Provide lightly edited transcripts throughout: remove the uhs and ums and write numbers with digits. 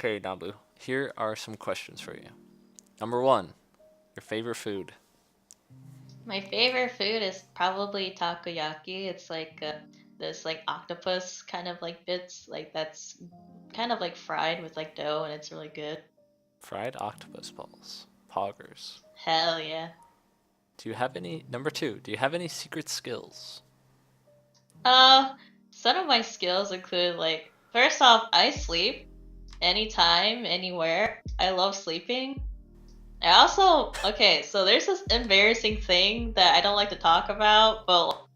Okay, Nabu, here are some questions for you. Number one, your favorite food. My favorite food is probably takoyaki. It's like this like octopus kind of like bits like that's kind of like fried with like dough and it's really good. Fried octopus balls. Poggers. Hell yeah. Do you have any, number two, do you have any secret skills? Uh, some of my skills include like first off, I sleep anytime, anywhere. I love sleeping. I also okay, so there's this embarrassing thing that I don't like to talk about, but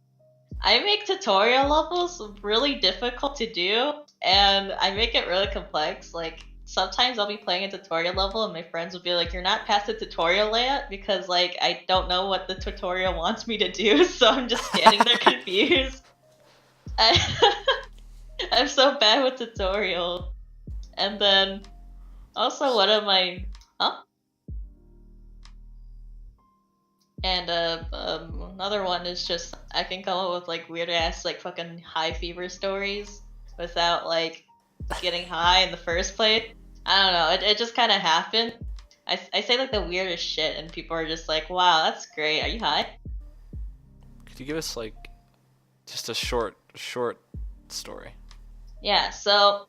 I make tutorial levels really difficult to do, and I make it really complex. Like, sometimes I'll be playing a tutorial level, and my friends will be like, "You're not past the tutorial yet," because, like, I don't know what the tutorial wants me to do, so I'm just standing there confused. I, I'm so bad with tutorial. And then, also, one of my. Huh? And another one is just I can come up with like weird ass like fucking high fever stories without like getting high in the first place. I don't know. It just kind of happened. I say like the weirdest shit and people are just like, wow, that's great. Are you high? Could you give us like just a short story? Yeah. So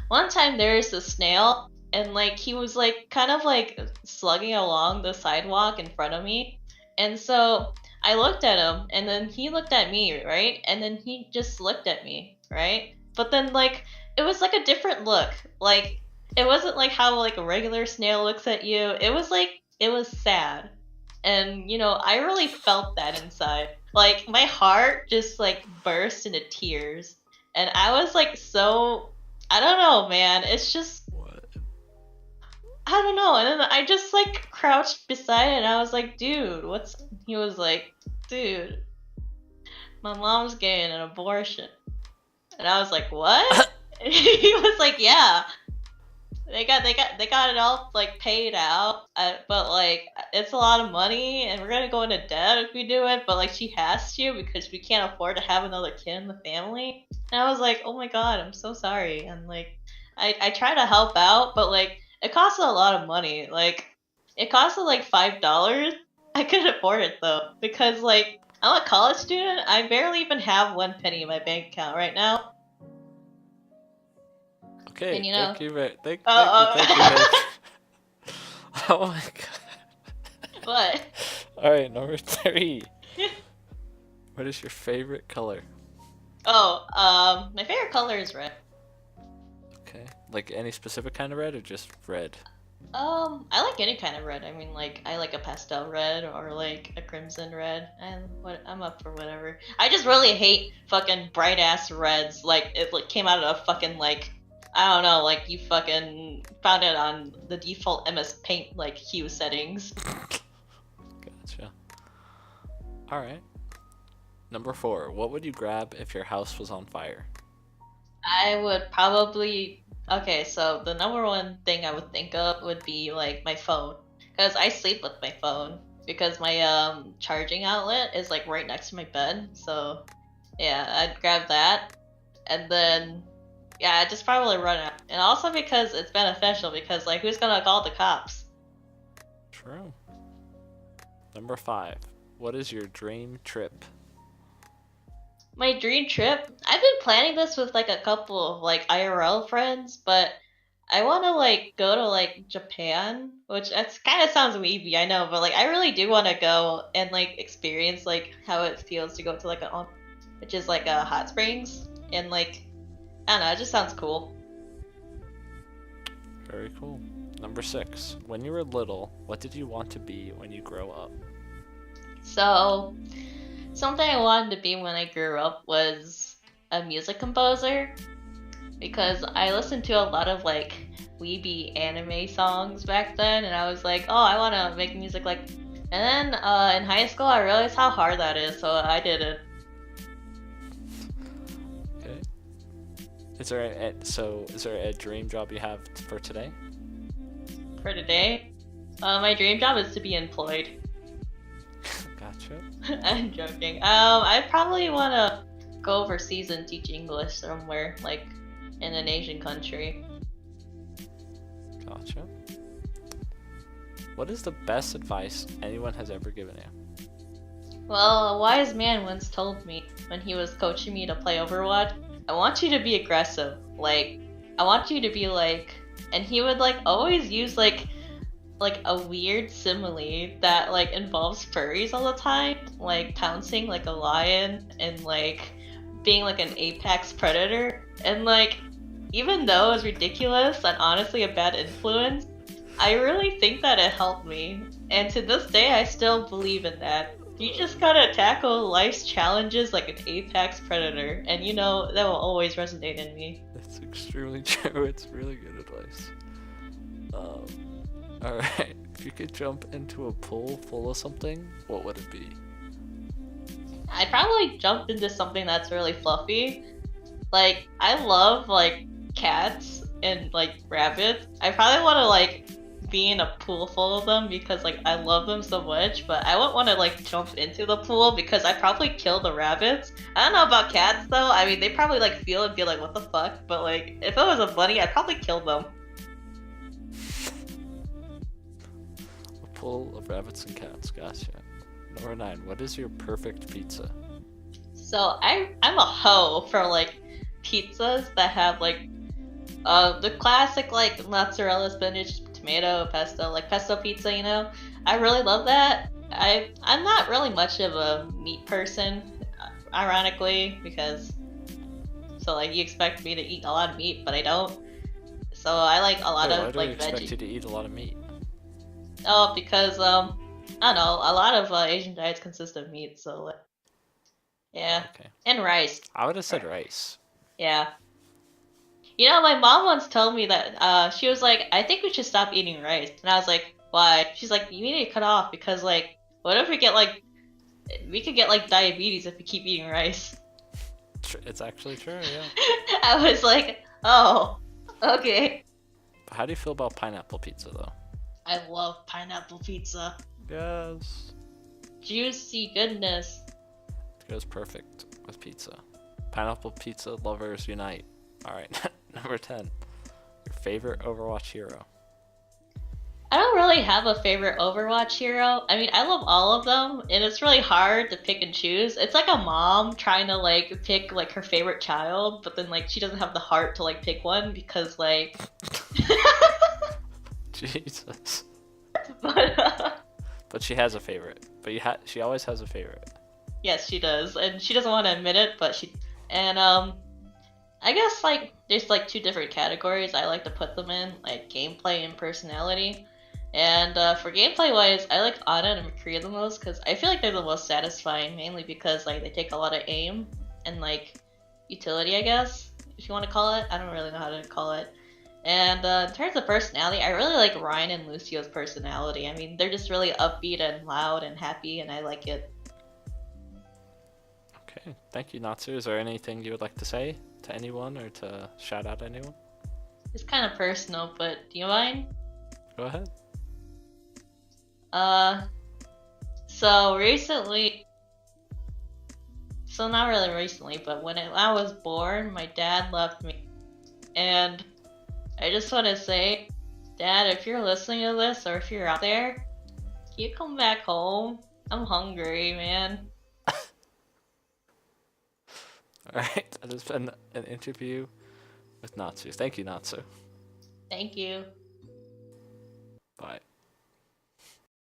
one time there was a snail and like he was like kind of like slugging along the sidewalk in front of me. And so I looked at him and then he looked at me, right? And then he just looked at me, right? But then like it was like a different look. Like it wasn't like how like a regular snail looks at you. It was like it was sad. And I really felt that inside. Like my heart just like burst into tears. And I was like so I don't know, man. It's just What? I don't know. And then I just like crouched beside it and I was like, dude, what's he was like, dude, my mom's getting an abortion. And I was like, what? And he was like, yeah. They got it all like paid out, but like it's a lot of money, and we're gonna go into debt if we do it. But like she has to because we can't afford to have another kid in the family. And I was like, oh my god, I'm so sorry. And like I try to help out, but like it costs a lot of money. Like it costs like $5. I couldn't afford it though because like I'm a college student. I barely even have one penny in my bank account right now. Okay, And thank you very thank you very. oh, Oh my god. what? All right, number three. What is your favorite color? Oh, my favorite color is red. Okay, like any specific kind of red or just red? I like any kind of red. I mean, like, I like a pastel red or like a crimson red, and what I'm up for whatever. I just really hate fucking bright ass reds. Like, it like came out of a fucking like, I don't know, like you fucking found it on the default MS Paint like hue settings. Gotcha. All right. Number four. What would you grab if your house was on fire? I would probably okay, so the number one thing I would think of would be like my phone because I sleep with my phone because my charging outlet is like right next to my bed. So yeah, I'd grab that and then yeah, I'd just probably run out. And also because it's beneficial because like who's gonna call the cops? True. Number five. What is your dream trip? My dream trip? I've been planning this with like a couple of like IRL friends, but I want to like go to like Japan, which that's kind of sounds weeby, I know, but like I really do want to go and like experience like how it feels to go to like a which is like a hot springs and like I don't know, it just sounds cool. Very cool. Number 6. When you were little, what did you want to be when you grow up? So, something I wanted to be when I grew up was a music composer because I listened to a lot of like weeby anime songs back then, and I was like, oh, I want to make music like. And then in high school, I realized how hard that is, so I did it. Okay. Is there a dream job you have for today? For today, my dream job is to be employed. Gotcha. I'm joking. I probably want to go overseas and teach English somewhere, like in an Asian country. Gotcha. What is the best advice anyone has ever given you? Well, a wise man once told me when he was coaching me to play Overwatch, I want you to be aggressive. Like, I want you to be like, and he would like always use like a weird simile that like involves furries all the time, like pouncing like a lion and like being like an apex predator. And like even though it's ridiculous and honestly a bad influence, I really think that it helped me. And to this day I still believe in that. You just gotta tackle life's challenges like an apex predator, and you know that will always resonate in me. It's extremely true. It's really good advice. Alright. If you could jump into a pool full of something, what would it be? I'd probably jump into something that's really fluffy. Like, I love, like, cats and, like, rabbits. I probably want to, like, be in a pool full of them because, like, I love them so much, but I wouldn't want to, like, jump into the pool because I'd probably kill the rabbits. I don't know about cats, though. I mean, they probably, like, feel and be like, what the fuck? But, like, if it was a bunny, I'd probably kill them. A pool of rabbits and cats. Gotcha. Number 9. What is your perfect pizza? So, I'm a hoe for, like, pizzas that have, like, the classic like mozzarella, spinach, tomato, pesto, like pesto pizza, you know. I really love that. I'm not really much of a meat person, ironically, because so like you expect me to eat a lot of meat, but I don't. So I like a lot Why of do we like expect veggie. you to eat a lot of meat? Oh, because I don't know, a lot of Asian diets consist of meat, so yeah, Okay. and rice. I would have said rice. Yeah. You know, my mom once told me that she was like, I think we should stop eating rice. And I was like, why? She's like, you need to cut off because like, what if we could get like diabetes if we keep eating rice. It's actually true, yeah. I was like, oh, okay. But how do you feel about pineapple pizza, though? I love pineapple pizza. Yes. Juicy goodness. It goes perfect with pizza. Pineapple pizza lovers unite. Alright, number 10. Your favorite Overwatch hero? I don't really have a favorite Overwatch hero. I mean, I love all of them, and it's really hard to pick and choose. It's like a mom trying to like pick like her favorite child, but then like she doesn't have the heart to like pick one because like. Jesus. but But she has a favorite. But she always has a favorite. yes, she does, and she doesn't want to admit it, but she and I guess like there's like two different categories I like to put them in, like gameplay and personality. And for gameplay wise, I like Ana and McCree the most because I feel like they're the most satisfying, mainly because like they take a lot of aim and like utility, I guess, if you want to call it. I don't really know how to call it. And in terms of personality, I really like Ryan and Lucio's personality. I mean, they're just really upbeat and loud and happy, and I like it. Okay, thank you, Natsu. Is there anything you would like to say to anyone or to shout out anyone? It's kind of personal, but do you mind? Go ahead. So recently, so not really recently, but when I was born, my dad left me. And I just want to say, Dad, if you're listening to this or if you're out there, can you come back home? I'm hungry, man. Alright, that has been an interview with Natsu. Thank you, Natsu. Thank you. Bye.